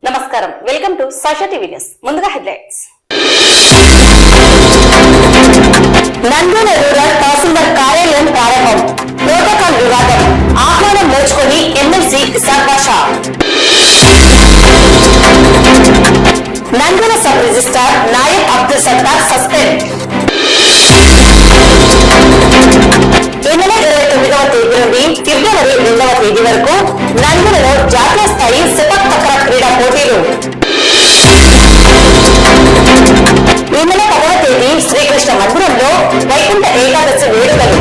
నమస్కారం, welcome to Sasha TV news. ముందుగా headlines. Nandyal rural tahsildar కార్యాలయం ప్రారంభం. ప్రోటోకాల్ వివాదం. ఆహ్వానం నోచుకొని MLC Isaq Basha. Nandyal sub registrar Naik Abdul Sattar suspend. ఈ నెల 29వ తేదీ నుండి ఫిబ్రవరి 2వ తేదీ వరకు నంద్యాలలో జాతీయ స్థాయి సిపక్ తక్రా క్రీడా పోటీలు. ఈ నెల 10వ తేదీ శ్రీకృష్ణ మందిరంలో వైకుంఠ ఏకాదశి వేడుకలు.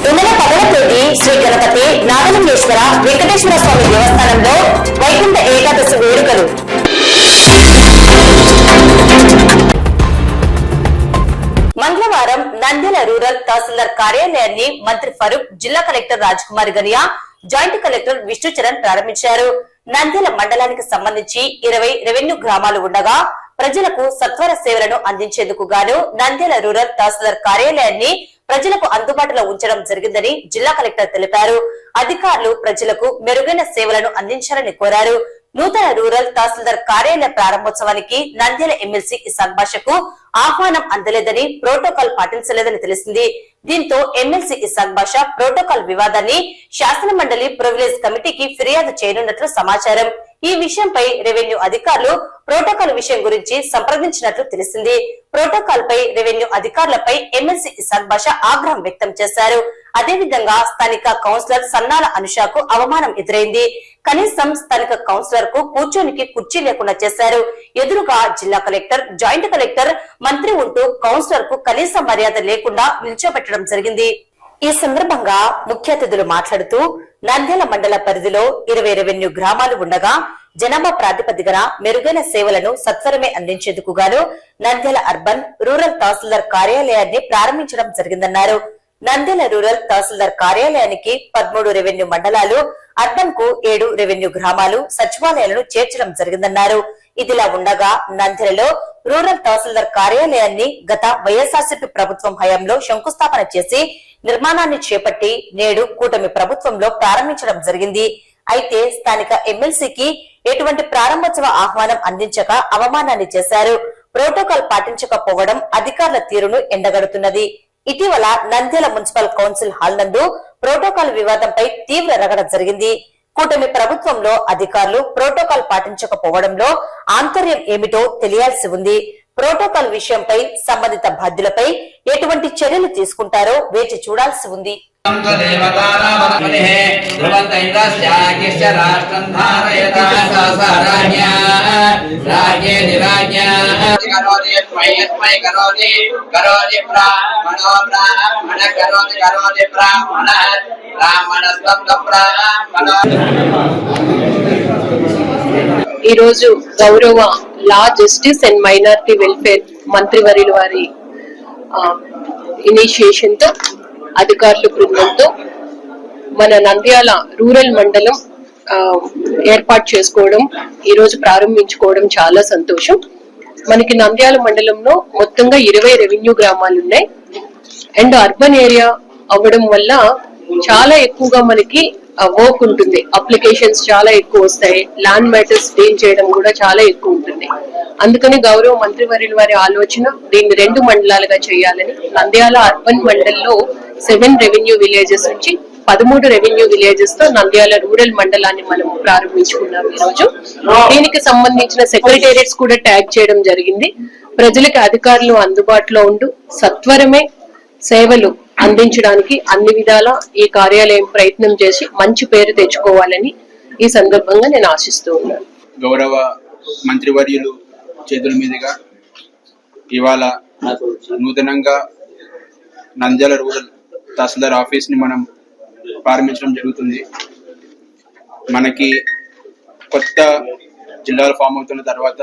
ఈ నెల 10వ తేదీ శ్రీ గణపతి నాగలింగేశ్వర వెంకటేశ్వర స్వామి దేవస్థానంలో వైకుంఠ ఏకాదశి వేడుకలు. మంగళవారం నంద్యాల రూరల్ తహసీల్దార్ కార్యాలయాన్ని మంత్రి ఫరూక్, జిల్లా collector Raj Kumar Guinea, joint collector Vishnu Charan ప్రారంభించారు. నంద్యాల మండలానికి సంబంధించి 20 రెవెన్యూ గ్రామాలు ఉండగా ప్రజలకు సత్వర సేవలను అందించేందుకు గాను నంద్యాల రూరల్ తహసీల్దార్ కార్యాలయాన్ని ప్రజలకు అందుబాటులో ఉంచడం జరిగిందని జిల్లా కలెక్టర్ తెలిపారు. అధికారులు ప్రజలకు మెరుగైన సేవలను అందించాలని కోరారు. నూతన రూరల్ తహసీల్దార్ కార్యాలయ ప్రారంభోత్సవానికి నంద్యాల ఎమ్మెల్సీ ఇసాక్ బాషాకు ఆహ్వానం అందలేదని, ప్రోటోకాల్ పాటించలేదని తెలిసింది. దీంతో ఎమ్మెల్సీ ఇసాక్ బాషా ప్రోటోకాల్ వివాదాన్ని శాసన మండలి ప్రివిలేజ్ కమిటీకి ఫిర్యాదు చేయనున్నట్లు సమాచారం. ఈ విషయంపై రెవెన్యూ అధికారులు ప్రోటోకాల్ విషయం గురించి సంప్రదించినట్లు తెలిసింది. ప్రోటోకాల్ పై రెవెన్యూ అధికారులపై ఎమ్మెల్సీ ఇసాక్ బాషా ఆగ్రహం వ్యక్తం చేశారు. అదేవిధంగా స్థానిక కౌన్సిలర్ సన్నాల అనుషాకు అవమానం ఎదురైంది. కనీసం స్థానిక కౌన్సిలర్ కు కూర్చోనికి కుర్చీ లేకుండా చేశారు. ఎదురుగా జిల్లా కలెక్టర్, జాయింట్ కలెక్టర్, మంత్రి ఉంటూ కౌన్సిలర్ కు కనీస మర్యాద లేకుండా నిల్చోబెట్టడం జరిగింది. ఈ సందర్భంగా ముఖ్య అతిథులు మాట్లాడుతూ నంద్యాల మండల పరిధిలో 20 రెవెన్యూ గ్రామాలు ఉండగా జనాభా ప్రాతిపదికన మెరుగైన సేవలను సత్వరమే అందించేందుకు గాను నంద్యాల అర్బన్ రూరల్ తహసీల్దార్ కార్యాలయాన్ని ప్రారంభించడం జరిగిందన్నారు. నంద్యాల రూరల్ తహసీల్దార్ కార్యాలయానికి 13 రెవెన్యూ మండలాలు, అర్బన్ కు 7 రెవెన్యూ గ్రామాలు, సచివాలయాలను చేర్చడం జరిగిందన్నారు. ఇదిలా ఉండగా నంద్యాలలో రూరల్ తహసీల్దార్ కార్యాలయాన్ని గత వైఎస్ఆర్సీపీ ప్రభుత్వం హయాంలో శంకుస్థాపన చేసి నిర్మాణాన్ని చేపట్టి నేడు కూటమి ప్రభుత్వంలో ప్రారంభించడం జరిగింది. అయితే స్థానిక ఎమ్మెల్సీకి ఎటువంటి ప్రారంభోత్సవ ఆహ్వానం అందించక అవమానాన్ని చేశారు. ప్రోటోకాల్ పాటించకపోవడం అధికారుల తీరును ఎండగడుతున్నది. ఇటీవల నంద్యాల మున్సిపల్ కౌన్సిల్ హాల్ నందు ప్రోటోకాల్ వివాదంపై తీవ్ర రగడ జరిగింది. కూటమి ప్రభుత్వంలో అధికారులు ప్రోటోకాల్ పాటించకపోవడంలో ఆంతర్యం ఏమిటో తెలియాల్సి ఉంది. ప్రోటోకాల్ విషయంపై సంబంధిత బాధ్యులపై ఎటువంటి చర్యలు తీసుకుంటారో వేచి చూడాల్సి ఉంది. ఈ రోజు గౌరవ లా, జస్టిస్ అండ్ మైనారిటీ వెల్ఫేర్ మంత్రివర్యుల వారి ఇనిషియేషన్ తో, అధికారుల బృందంతో మన నంద్యాల రూరల్ మండలం ఏర్పాటు చేసుకోవడం, ఈ రోజు ప్రారంభించుకోవడం చాలా సంతోషం. మనకి నంద్యాల మండలంలో మొత్తంగా 20 రెవెన్యూ గ్రామాలు ఉన్నాయి. అండ్ అర్బన్ ఏరియా అవ్వడం వల్ల చాలా ఎక్కువగా మనకి వర్క్ ఉంటుంది. అప్లికేషన్స్ చాలా ఎక్కువ వస్తాయి. ల్యాండ్ మ్యాటర్స్ డీల్ చేయడం కూడా చాలా ఎక్కువ ఉంటుంది. అందుకని గౌరవ మంత్రివర్యుల వారి ఆలోచన దీన్ని 2 మండలాలుగా చేయాలని, నంద్యాల అర్బన్ మండల్లో 7 రెవెన్యూ విలేజెస్ నుంచి 13 రెవెన్యూ విలేజెస్ తో నంద్యాల రూరల్ మండలాన్ని మనం ప్రారంభించుకున్నాం. ఈ రోజు దీనికి సంబంధించిన సెక్రటేరియట్స్ కూడా ట్యాగ్ చేయడం జరిగింది. ప్రజలకు అధికారులు అందుబాటులో ఉంటూ సత్వరమే సేవలు అందించడానికి అన్ని విధాల ఈ కార్యాలయం ప్రయత్నం చేసి మంచి పేరు తెచ్చుకోవాలని ఈ సందర్భంగా నేను ఆశిస్తూ ఉన్నాను. గౌరవ మంత్రివర్యులు చేతుల మీదుగా ఇవాళ నూతనంగా నంద్యాల రూరల్ తహసీల్దార్ ఆఫీస్ ని మనం ప్రారంభించడం జరుగుతుంది. మనకి కొత్త జిల్లాలు ఫామ్ అవుతున్న తర్వాత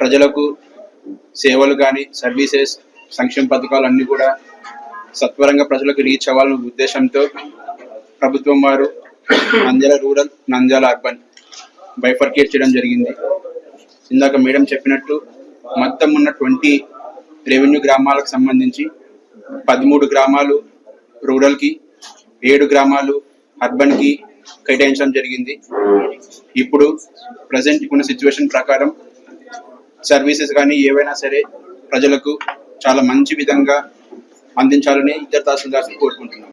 ప్రజలకు సేవలు కానీ, సర్వీసెస్, సంక్షేమ పథకాలు అన్ని కూడా సత్వరంగా ప్రజలకు రీచ్ అవ్వాలనే ఉద్దేశంతో ప్రభుత్వం వారు Nandyal rural, Nandyal urban bifurcate చేయడం జరిగింది. ఇందాక మేడం చెప్పినట్టు మొత్తం ఉన్న 20 రెవెన్యూ గ్రామాలకు సంబంధించి 13 గ్రామాలు రూరల్ కి, 7 గ్రామాలు అర్బన్ కి కేటాయించడం జరిగింది. ఇప్పుడు ప్రజెంట్ ఉన్న సిచ్యువేషన్ ప్రకారం సర్వీసెస్ కానీ ఏవైనా సరే ప్రజలకు చాలా మంచి విధంగా అందించాలని ఇద్దరు తహసీల్దార్స్ కోరుకుంటున్నాం.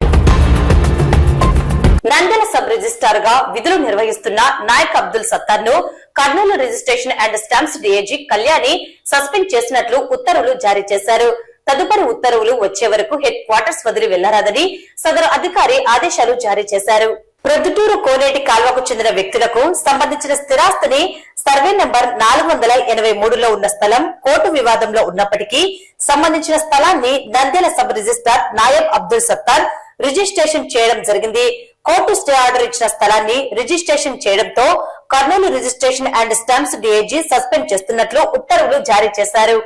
నంద్యాల సబ్ రిజిస్ట్రార్ గా విధులు నిర్వహిస్తున్న నాయక్ అబ్దుల్ సత్తార్ ను Kurnool registration and stamps DAG Kalyani suspend చేసినట్లు ఉత్తర్వులు జారీ చేశారు. తదుపరి ఉత్తర్వులు వచ్చే వరకు హెడ్ క్వార్టర్స్ వదిలి వెళ్లరాదని సదరు అధికారి ఆదేశాలు జారీ చేశారు. ప్రొద్దుటూరు కోనేటి కాల్వకు చెందిన వ్యక్తులకు సంబంధించిన స్థిరాస్తిని సర్వే నంబర్ 483లో ఉన్న స్థలం కోర్టు వివాదంలో ఉన్నప్పటికీ సంబంధించిన స్థలాన్ని Nandyal sub registrar Nayab Abdul Sattar registration చేయడం జరిగింది. కోర్టు స్టే ఆర్డర్ ఇచ్చిన స్థలాన్ని రిజిస్ట్రేషన్ చేయడంతో Kurnool registration and stamps DAG suspend చేస్తున్నట్లు ఉత్తర్వులు జారీ చేశారు.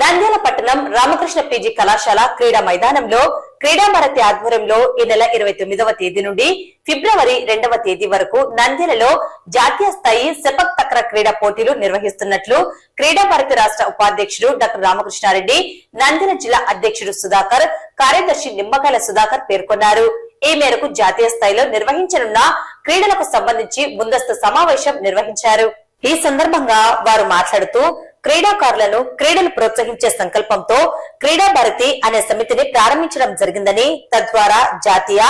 నంద్యాల పట్టణం రామకృష్ణ పీజీ కళాశాల క్రీడా మైదానంలో క్రీడా భారతి ఆధ్వర్యంలో ఈ నెల 29వ తేదీ నుండి ఫిబ్రవరి 2వ తేదీ వరకు నంద్యాలలో జాతీయ స్థాయి సెపక్ తక్ర క్రీడా పోటీలు నిర్వహిస్తున్నట్లు క్రీడా భారతి రాష్ట్ర ఉపాధ్యక్షుడు డాక్టర్ రామకృష్ణారెడ్డి, నంద్యాల జిల్లా అధ్యక్షుడు సుధాకర్, కార్యదర్శి నిమ్మకాయల సుధాకర్ పేర్కొన్నారు. ఈ మేరకు జాతీయ స్థాయిలో నిర్వహించనున్న క్రీడలకు సంబంధించి ముందస్తు సమావేశం నిర్వహించారు. ఈ సందర్భంగా వారు మాట్లాడుతూ క్రీడాకారులను క్రీడలు ప్రోత్సహించే సంకల్పంతో క్రీడా భారతి అనే సమితిని ప్రారంభించడం జరిగిందని, తద్వారా జాతీయ,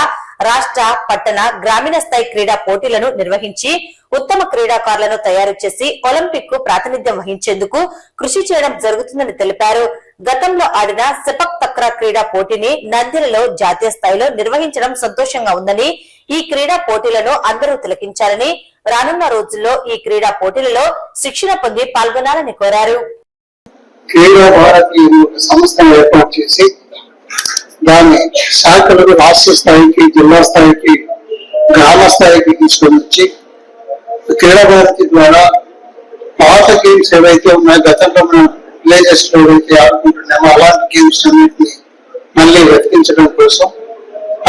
రాష్ట్ర, పట్టణ, గ్రామీణ స్థాయి క్రీడా పోటీలను నిర్వహించి ఉత్తమ క్రీడాకారులను తయారు చేసి ఒలింపిక్ కు ప్రాతినిధ్యం వహించేందుకు కృషి చేయడం జరుగుతుందని తెలిపారు. గతంలో ఆడిన సెపక్ తక్ర క్రీడా పోటీని నంద్యాలలో జాతీయ స్థాయిలో నిర్వహించడం సంతోషంగా ఉందని, ఈ క్రీడా పోటీలను అందరూ తిలకించాలని, రానున్న రోజుల్లో ఈ క్రీడా పోటీలలో శిక్షణ పొంది పాల్గొనాలని కోరారు. క్రీడా భారతి సంస్థను ఏర్పాటు చేసి దాని శాఖలకు రాష్ట్ర స్థాయికి, జిల్లా స్థాయికి, గ్రామ స్థాయికి తీసుకొని వచ్చి క్రీడా భారతి ద్వారా పాత గేమ్స్ ఏవైతే ఉన్నాయో, గతంలో మనం విలేజెస్ లో ఏవైతే ఆడుకుంటున్నామో అలాంటి గేమ్స్ అన్నింటినీ మళ్ళీ వెతికించడం కోసం,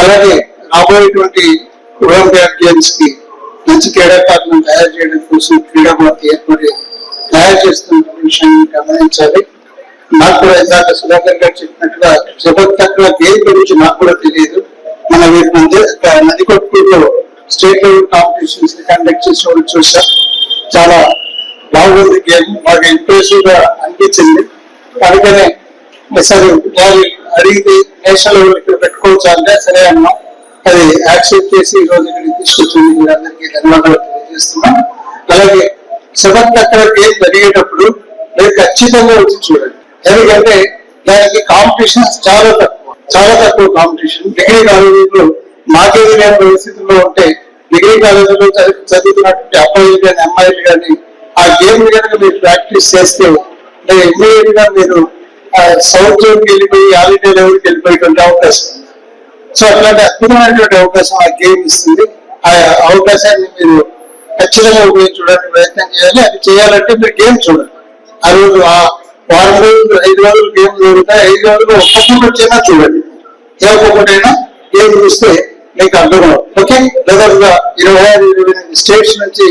అలాగే రాబోయేటువంటి ఒలింపియాడ్ గేమ్స్ కి మంచి క్రీడాకారులను తయారు చేయడం కోసం క్రీడా భారతి ఏర్పడి తయారు చేస్తున్న విషయాన్ని గమనించాలి. నాకు కూడా ఇందాక సుధాకర్ గారు చెప్పినట్టుగా సెపక్ తక్ర గేమ్ గురించి నాకు కూడా తెలియదు. మన నదికొట్టులో స్టేట్ లెవెల్ కాంపిటీషన్స్ కండక్ట్ చేసి చూసాం. చాలా బాగుంది గేమ్, బాగా ఇంప్రెసివ్ గా అనిపించింది. అందుకనే సరే వాళ్ళు అడిగితే నేషనల్ లెవెల్ ఇక్కడ పెట్టుకోవచ్చు అంటే సరే అన్నాం. అది యాక్సెప్ట్ చేసి ఈ రోజు ఇక్కడికి తీసుకొచ్చింది. మీరందరికీ ధన్యవాదాలు తెలియజేస్తున్నాం. అలాగే సెపక్ తక్ర గేమ్ జరిగేటప్పుడు మీరు ఖచ్చితంగా వచ్చి చూడండి. ఎందుకంటే దానికి కాంపిటీషన్ చాలా తక్కువ కాంపిటీషన్. డిగ్రీ కాలేజీలో మాకేది లేని పరిస్థితుల్లో ఉంటే డిగ్రీ కాలేజీలో చదువుతున్నటువంటి అబ్బాయిలు కానీ అమ్మాయిలు కానీ ఆ గేమ్ కనుక మీరు ప్రాక్టీస్ చేస్తే ఇమ్మీడియట్ గా మీరు సౌత్ జోన్కి వెళ్ళిపోయి ఆల్ ఇండియా లెవెల్కి వెళ్ళిపోయేటువంటి అవకాశం ఉంది. సో అట్లాంటి అద్భుతమైనటువంటి అవకాశం ఆ గేమ్ ఇస్తుంది. ఆ అవకాశాన్ని మీరు ఖచ్చితంగా ఉపయోగించడానికి ప్రయత్నం చేయాలి. అది చేయాలంటే మీరు గేమ్ చూడండి. ఆ రోజు ఆ వారం రోజులు 5 రోజులు గేమ్ జరుగుతాయి. 5 రోజులు ఒక్కొక్కటి వచ్చినా చూడండి. ఏ ఒక్కొక్కటైనా గేమ్ చూస్తే మీకు అర్థం. ఓకే, దాదాపుగా 26-28 స్టేట్స్ నుంచి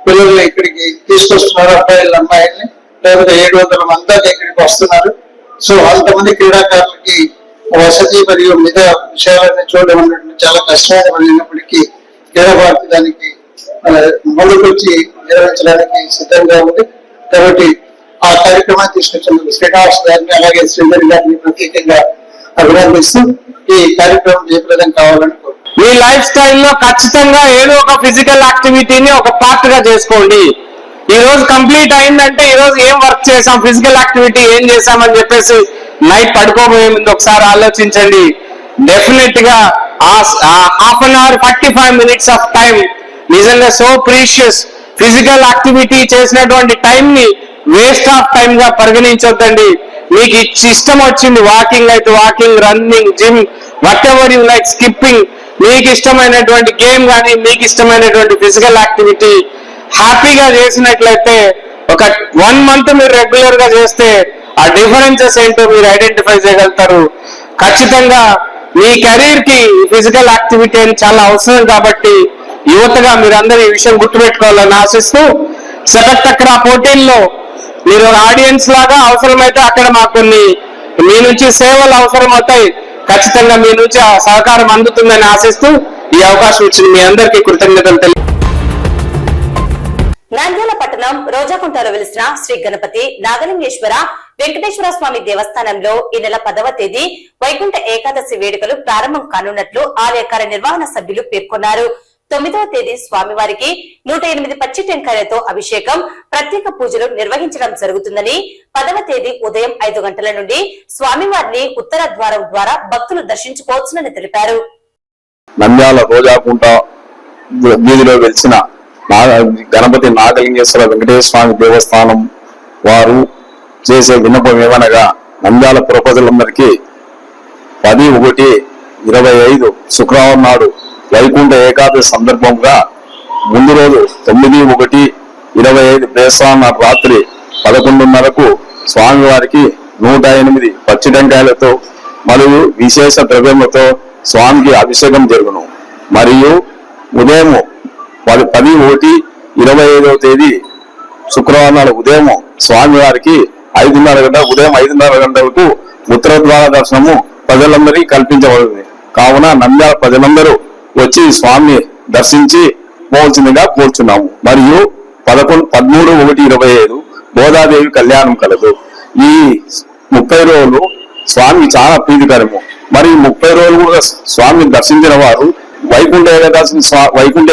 పిల్లల్ని ఇక్కడికి తీసుకొస్తున్నారు, అబ్బాయిలు అమ్మాయిల్ని. లేకపోతే 700 మంది దాకా ఇక్కడికి వస్తున్నారు. సో అంతమంది క్రీడాకారులకి వసతి మరియు మిగతా విషయాలన్నీ చూడడం అన్నట్టు చాలా కష్టమైన పడినప్పటికీ క్రీడా భారతి దానికి ముందుకొచ్చి నిర్వహించడానికి సిద్ధంగా ఉంది. కాబట్టి ఆ కార్యక్రమాన్ని తీసుకొచ్చినందుకు శ్రీనివాస్ గారిని అలాగే శ్రీధర్ గారిని ప్రత్యేకంగా అభినందిస్తూ ఈ కార్యక్రమం జయప్రదం కావాలని కోరుతున్నాను. మీ లైఫ్ స్టైల్లో ఖచ్చితంగా ఏదో ఒక ఫిజికల్ యాక్టివిటీని ఒక పార్ట్ గా చేసుకోండి. ఈ రోజు కంప్లీట్ అయిందంటే ఈ రోజు ఏం వర్క్ చేసాం, ఫిజికల్ యాక్టివిటీ ఏం చేసామని చెప్పేసి నైట్ పడుకోబోయే ముందు ఒకసారి ఆలోచించండి. డెఫినెట్ గా half an hour 45 minutes of time నిజంగా సో ప్రీషియస్. ఫిజికల్ యాక్టివిటీ చేసినటువంటి టైం ని వేస్ట్ ఆఫ్ టైం గా పరిగణించొద్దండి. మీకు ఇష్టం వచ్చింది వాకింగ్ అయితే walking, running, gym, whatever you like, skipping, మీకు ఇష్టమైనటువంటి గేమ్ కానీ మీకు ఇష్టమైనటువంటి ఫిజికల్ యాక్టివిటీ హ్యాపీగా చేసినట్లయితే ఒక 1 month మీరు రెగ్యులర్ గా చేస్తే ఆ డిఫరెన్సెస్ ఏంటో మీరు ఐడెంటిఫై చేయగలుగుతారు. ఖచ్చితంగా మీ కెరీర్ కి ఫిజికల్ యాక్టివిటీ అని చాలా అవసరం. కాబట్టి యువతగా మీరందరూ ఈ విషయం గుర్తుపెట్టుకోవాలని ఆశిస్తూ, సెపక్ తక్ర పోటీల్లో మీరు ఆడియన్స్ లాగా అవసరమైతే అక్కడ మాకు కొన్ని మీ నుంచి సేవలు అవసరం అవుతాయి. ఖచ్చితంగా మీ నుంచి ఆ సహకారం అందుతుందని ఆశిస్తూ ఈ అవకాశం ఇచ్చిన మీ అందరికీ కృతజ్ఞతలు. నంద్యాల పట్టణం రోజాకుంటలో వెలిసిన శ్రీ గణపతి నాగలింగేశ్వర వెంకటేశ్వర స్వామి దేవస్థానంలో ఈ నెల 10వ తేదీ వైకుంఠ ఏకాదశి వేడుకలు ప్రారంభం కానున్నట్లు ఆలయ కార్యనిర్వహణ సభ్యులు పేర్కొన్నారు. 9వ తేదీ స్వామివారికి 108 పచ్చి టెంకాయలతో అభిషేకం, ప్రత్యేక పూజలు నిర్వహించడం జరుగుతుందని, 10వ తేదీ ఉదయం 5 గంటల నుండి స్వామివారిని ఉత్తర ద్వారం ద్వారా భక్తులు దర్శించుకోవచ్చునని తెలిపారు. నంద్యాల రోజాకుంట వీధిలో వెలిసిన గణపతి నాగలింగేశ్వర వెంకటేశ్వర స్వామి దేవస్థానం వారు చేసే విన్నపం ఏమనగా, నంద్యాల పుర ప్రజలందరికీ 10/1/25 శుక్రవారం నాడు వైకుంఠ ఏకాదశి సందర్భంగా ముందు రోజు 9/1/25 బేస్వారం నాడు రాత్రి 11:30కు స్వామివారికి 108 పచ్చి టెంకాయలతో మరియు విశేష ద్రవ్యములతో స్వామికి అభిషేకం జరుగును. మరియు ఉదయం 10/1/25 తేదీ శుక్రవారం నాడు ఉదయం స్వామివారికి 5:30 గంటలకు ఉత్తర ద్వార దర్శనము ప్రజలందరికీ కల్పించబడింది. కావున నంద్యాల ప్రజలందరూ వచ్చి స్వామిని దర్శించి పోవలసిందిగా కోరుచున్నాము. మరియు 13/1/25 గోదాదేవి కళ్యాణం కలదు. ఈ 30 రోజులు స్వామి చాలా ప్రీతికరము. మరి 30 రోజులు కూడా స్వామిని దర్శించిన వారు వైకుంఠ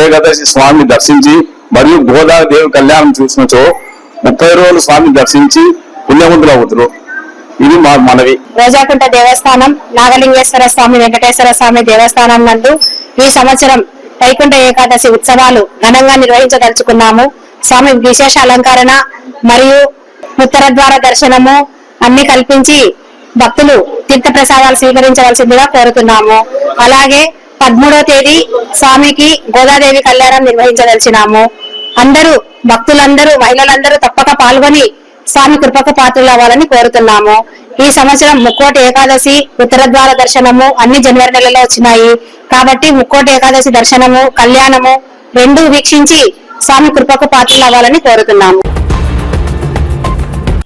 ఏకాదశి స్వామిని దర్శించి మరియు గోదాదేవి కళ్యాణం చూసినచో 30 రోజులు స్వామిని దర్శించి పుణ్యవంతులు అవుతారు. ఇది మా మనవి. రోజాకుంట దేవస్థానం నాగలింగేశ్వర స్వామి వెంకటేశ్వర స్వామి దేవస్థానం నందు ఈ సంవత్సరం వైకుంఠ ఏకాదశి ఉత్సవాలు ఘనంగా నిర్వహించదలుచుకున్నాము. స్వామి విశేష అలంకరణ మరియు ఉత్తర ద్వార దర్శనము అన్ని కల్పించి భక్తులు తీర్థ ప్రసాదాలు స్వీకరించవలసిందిగా కోరుతున్నాము. అలాగే 13వ తేదీ స్వామికి గోదాదేవి కళ్యాణం నిర్వహించదలిచినాము. అందరూ భక్తులందరూ మహిళలందరూ తప్పక పాల్గొని స్వామి కృపకు పాత్రలు అవ్వాలని కోరుతున్నాము. ఈ సంవత్సరం ముక్కోటి ఏకాదశి ఉత్తర ద్వార దర్శనము అన్ని జనవరి నెలలో వచ్చినాయి కాబట్టి ముక్కోటి ఏకాదశి దర్శనము కళ్యాణము రెండూ వీక్షించి స్వామి కృపకు పాత్రలు అవ్వాలని కోరుతున్నాము.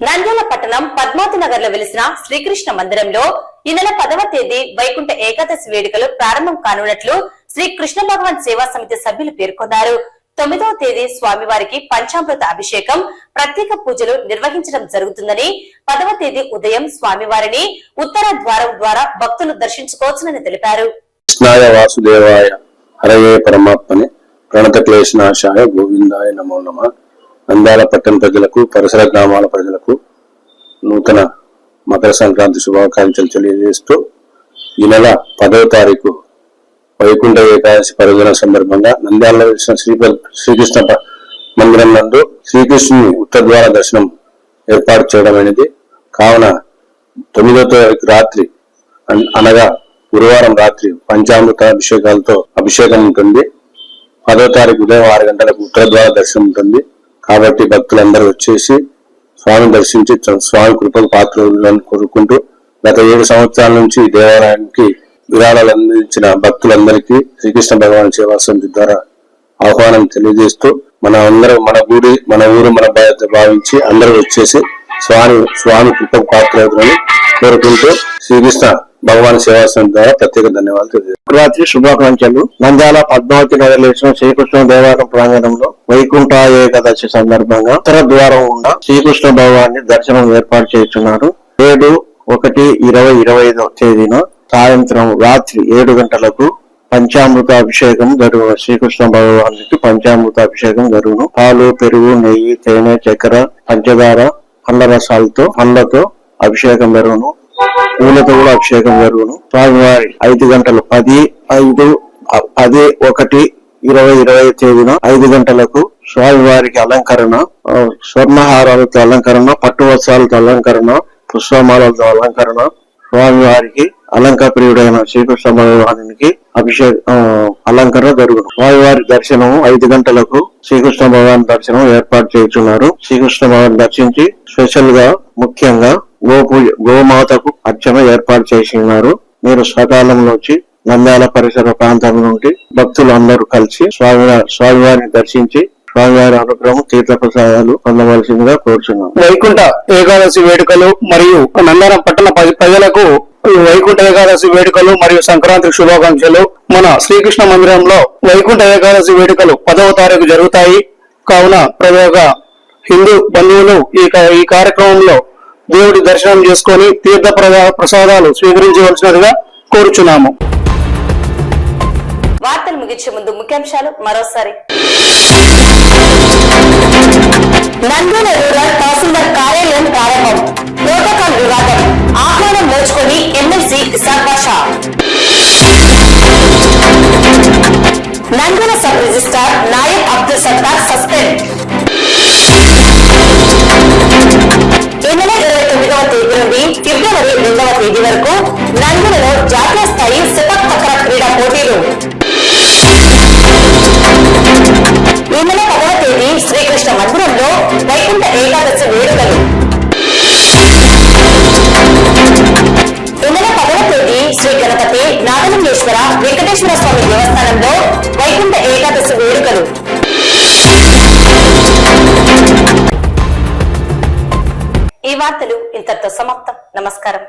నంద్యాల పట్టణం పద్మావతి నగర్ లో వెలిసిన శ్రీకృష్ణ మందిరంలో ఈ నెల 10వ తేదీ వైకుంఠ ఏకాదశి వేడుకలు ప్రారంభం కానున్నట్లు శ్రీ కృష్ణ భగవాన్ సేవా సమితి సభ్యులు పేర్కొన్నారు. 9వ తేదీ స్వామివారికి పంచామృత అభిషేకం, ప్రత్యేక పూజలు నిర్వహించడం జరుగుతుందని, 10వ తేదీ ఉదయం స్వామివారిని ఉత్తర ద్వారం ద్వారా భక్తులు దర్శించుకోవచ్చునని తెలిపారు. కృష్ణాయ వాసుదేవాయ హరయే పరమాత్మనే ప్రణత క్లేశనాశాయ గోవిందాయ నమో నమః. నంద్యాల పట్టణ ప్రజలకు, పరిసర గ్రామాల ప్రజలకు నూతన మకర సంక్రాంతి శుభాకాంక్షలు తెలియజేస్తూ ఈ నెల 10వ తారీఖు వైకుంఠ ఏకాదశి పర్వదిన సందర్భంగా నంద్యాలలో శ్రీకృష్ణ మందిరం నందు శ్రీకృష్ణుని ఉత్తర ద్వార దర్శనం ఏర్పాటు చేయడం అనేది. కావున 9వ తారీఖు రాత్రి అనగా గురువారం రాత్రి పంచామృత అభిషేకాలతో అభిషేకం ఉంటుంది. 10వ తారీఖు ఉదయం 6 గంటలకు ఉత్తర ద్వార దర్శనం ఉంటుంది. కాబట్టి భక్తులందరూ వచ్చేసి స్వామిని దర్శించి స్వామి కృపకు పాత్రలను కోరుకుంటూ గత 7 సంవత్సరాల నుంచి దేవాలయానికి విరాళాలు అందించిన భక్తులందరికీ శ్రీకృష్ణ భగవాన్ సేవా సమితి ద్వారా ఆహ్వానం తెలియజేస్తూ మన ఊరు మన బాధ్యత భావించి అందరూ వచ్చేసి స్వామి కృపకు పాత్రలను కోరుకుంటూ శ్రీకృష్ణ భగవాన్ సేవా సమితి ద్వారా ప్రత్యేక ధన్యవాదాలు తెలియజేస్తాం. రాత్రి శుభాకాంక్షలు. నంద్యాల పద్మావతి నగర్ లేచిన శ్రీకృష్ణ దేవాలయం ప్రాంగణంలో వైకుంఠ ఏకాదశి సందర్భంగా ఉత్తర ద్వారం ఉన్న శ్రీకృష్ణ భగవాన్ని దర్శనం ఏర్పాటు చేస్తున్నారు. 7/1/2025 తేదీన సాయంత్రం రాత్రి 7 గంటలకు పంచామృత అభిషేకం జరుగును. శ్రీకృష్ణ భగవానికి పంచామృత అభిషేకం జరుగును. పాలు, పెరుగు, నెయ్యి, తేనె, చక్కెర, పంచదార, పండ్ల రసాలతో పండ్లతో అభిషేకం జరుగును. పూలతో కూడా అభిషేకం జరుగును. స్వామివారి 5 గంటలు 10/1/2025 తేదీన 5 గంటలకు స్వామివారికి అలంకరణ, స్వర్ణహారాలతో అలంకరణ, పట్టు వస్త్రాలతో అలంకరణ, పుష్పమాలతో అలంకరణ, స్వామివారికి అలంకప్రియుడైన శ్రీకృష్ణ భగవానికి అలంకరణ జరుగును. స్వామివారి దర్శనం 5 గంటలకు శ్రీకృష్ణ భగవాన్ దర్శనం ఏర్పాటు చేస్తున్నారు. శ్రీకృష్ణ భగవాన్ దర్శించి స్పెషల్ గా ముఖ్యంగా గోమాతకు అర్చన ఏర్పాటు చేసి ఉన్నారు. మీరు సకాలంలో వచ్చి నంద్యాల పరిసర ప్రాంతం నుండి భక్తులు అందరూ కలిసి స్వామివారిని దర్శించి స్వామివారి అనుగ్రహం, తీర్థ ప్రసాదాలు పొందవలసిందిగా కోరుచున్నాం. వైకుంఠ ఏకాదశి వేడుకలు మరియు నంద్యాల పట్టణ ప్రజలకు వైకుంఠ ఏకాదశి వేడుకలు మరియు సంక్రాంతి శుభాకాంక్షలు. మన శ్రీకృష్ణ మందిరంలో వైకుంఠ ఏకాదశి వేడుకలు 10వ తారీఖు జరుగుతాయి. కావున ప్రతి ఒక్క హిందూ బంధువులు ఈ కార్యక్రమంలో దేవుడి దర్శనం చేసుకొని తీర్థ ప్రసాదాలు స్వీకరించవలసినదిగా కోరుచున్నాము. వార్తలు ముగించే ముందు ముఖ్యాంశాలు మరోసారి. నంద్యాల రూరల్ తహసీల్దార్ కార్యాలయం ప్రారంభం. ప్రోటోకాల్ వివాదం ఆహ్వానం నోచుకొని ఎమ్మెల్సీ సర్బాషా. Nandyal sub registrar Naik Abdul Sattar suspend. ఈ నెల 29వ తేదీ నుండి ఫిబ్రవరి 2వ తేదీ వరకు నంద్యాలలో జాతీయ స్థాయి సిపక్ తక్రా క్రీడా పోటీలు. ఈ నెల 10వ తేదీ శ్రీకృష్ణ మందిరంలో వైకుంఠ ఏకాదశి వేడుకలు. ఈ నెల 10వ తేదీ శ్రీ గణపతి నాగలింగేశ్వర వెంకటేశ్వర స్వామి దేవస్థానంలో వైకుంఠ ఏకాదశి వేడుకలు. ఈ వార్తలు ఇంతటితో సమాప్తం. నమస్కారం.